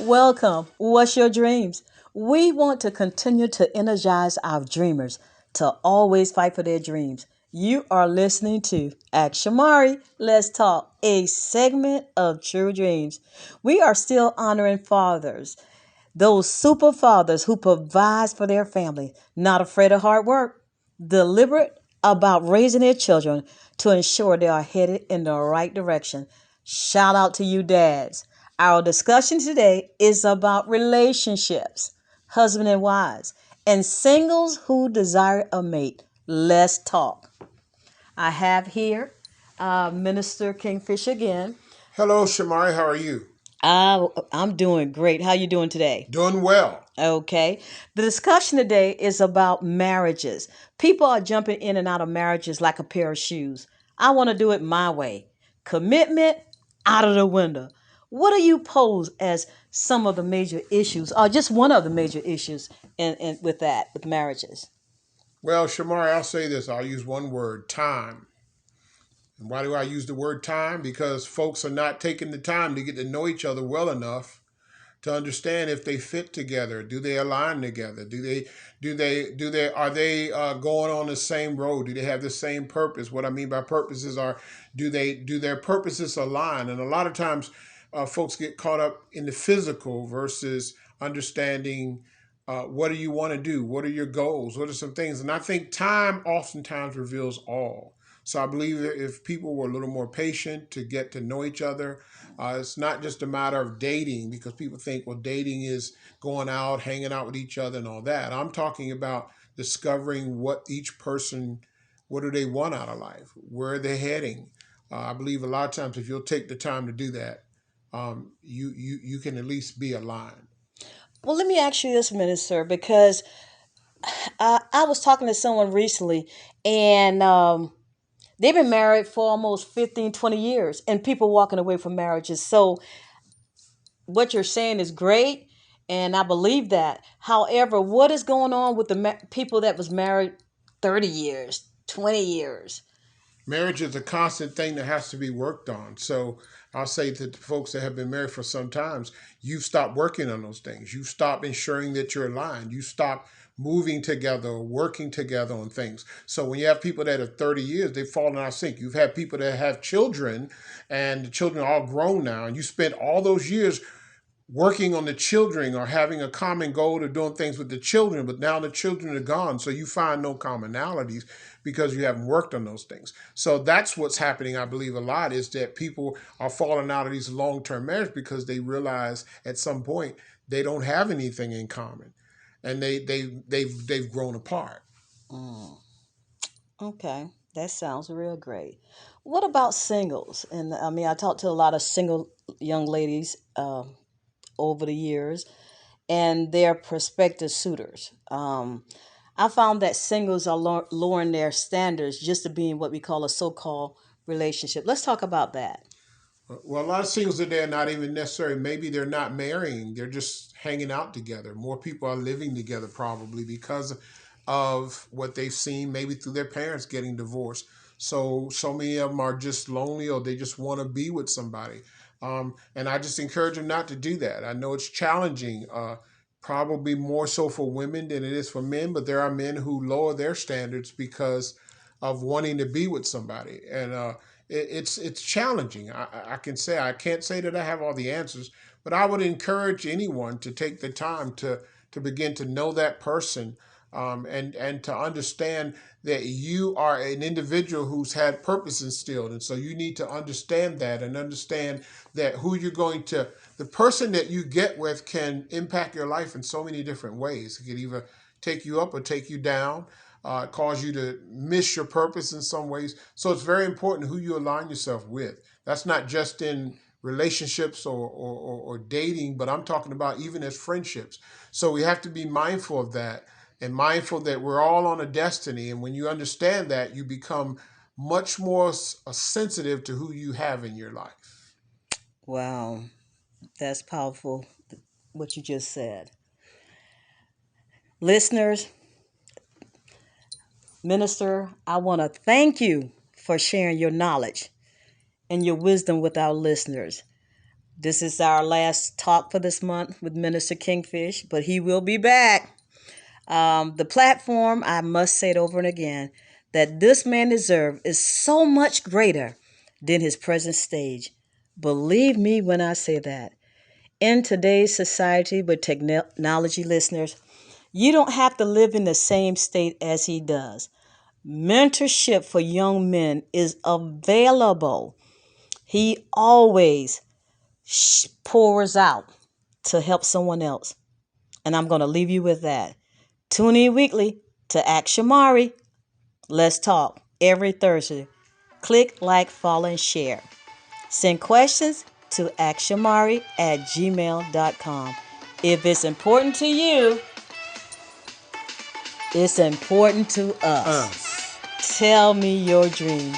Welcome. What's your dreams? We want to continue to energize our dreamers to always fight for their dreams. You are listening to Ask Shamari. Let's talk, a segment of True Dreams. We are still honoring fathers, those super fathers who provide for their family, not afraid of hard work, deliberate about raising their children to ensure they are headed in the right direction. Shout out to you, dads. Our discussion today is about relationships, husband and wives, and singles who desire a mate. Let's talk. I have here Minister Kingfish again. Hello, Shamari. How are you? I'm doing great. How you doing today? Doing well. Okay. The discussion today is about marriages. People are jumping in and out of marriages like a pair of shoes. I want to do it my way. Commitment out of the window. What do you pose as some of the major issues, or just one of the major issues with marriages? Well, Shamari, I'll say this. I'll use one word: time. And why do I use the word time? Because folks are not taking the time to get to know each other well enough to understand if they fit together. Do they align together? Do they are they going on the same road? Do they have the same purpose? What I mean by purposes are, do their purposes align? And a lot of times, folks get caught up in the physical versus understanding. What do you want to do? What are your goals? What are some things? And I think time oftentimes reveals all. So I believe that if people were a little more patient to get to know each other, it's not just a matter of dating, because people think, well, dating is going out, hanging out with each other and all that. I'm talking about discovering what each person, what do they want out of life? Where are they heading? I believe a lot of times if you'll take the time to do that, you can at least be aligned. Well, let me ask you this, Minister, because I was talking to someone recently, and they've been married for almost 15, 20 years, and people walking away from marriages. So what you're saying is great, and I believe that. However, what is going on with the people that was married 30 years, 20 years? Marriage is a constant thing that has to be worked on. So I'll say to the folks that have been married for some times, you've stopped working on those things. You stop ensuring that you're aligned. You stop moving together or working together on things. So when you have people that are 30 years, they've fallen out of sync. You've had people that have children and the children are all grown now, and you spent all those years working on the children or having a common goal or doing things with the children, but now the children are gone. So you find no commonalities because you haven't worked on those things. So that's what's happening, I believe, a lot, is that people are falling out of these long-term marriages because they realize at some point they don't have anything in common, and they've grown apart. Mm, okay, that sounds real great. What about singles? And I mean, I talked to a lot of single young ladies over the years, and their prospective suitors. I found that singles are lowering their standards just to be in what we call a so-called relationship. Let's talk about that. Well, a lot of singles are there, not even necessarily, maybe they're not marrying, they're just hanging out together. More people are living together probably because of what they've seen, maybe through their parents getting divorced. So many of them are just lonely, or they just want to be with somebody. And I just encourage them not to do that. I know it's challenging, probably more so for women than it is for men, but there are men who lower their standards because of wanting to be with somebody. And it's challenging. I can say, I can't say that I have all the answers, but I would encourage anyone to take the time to begin to know that person, and to understand that you are an individual who's had purpose instilled, and so you need to understand that, and understand that who you're going to, the person that you get with can impact your life in so many different ways. It could either take you up or take you down, cause you to miss your purpose in some ways. So it's very important who you align yourself with. That's not just in relationships or dating, but I'm talking about even as friendships. So we have to be mindful of that, and mindful that we're all on a destiny. And when you understand that, you become much more sensitive to who you have in your life. Wow, that's powerful, what you just said. Listeners, Minister, I want to thank you for sharing your knowledge and your wisdom with our listeners. This is our last talk for this month with Minister Kingfish, but he will be back. The platform, I must say it over and again, that this man deserves is so much greater than his present stage. Believe me when I say that. In today's society with technology, listeners, you don't have to live in the same state as he does. Mentorship for young men is available. He always pours out to help someone else. And I'm going to leave you with that. Tune in weekly to Ask Shamari. Let's talk every Thursday. Click, like, follow, and share. Send questions to akshamari@gmail.com. If it's important to you, it's important to us. Us. Tell me your dreams.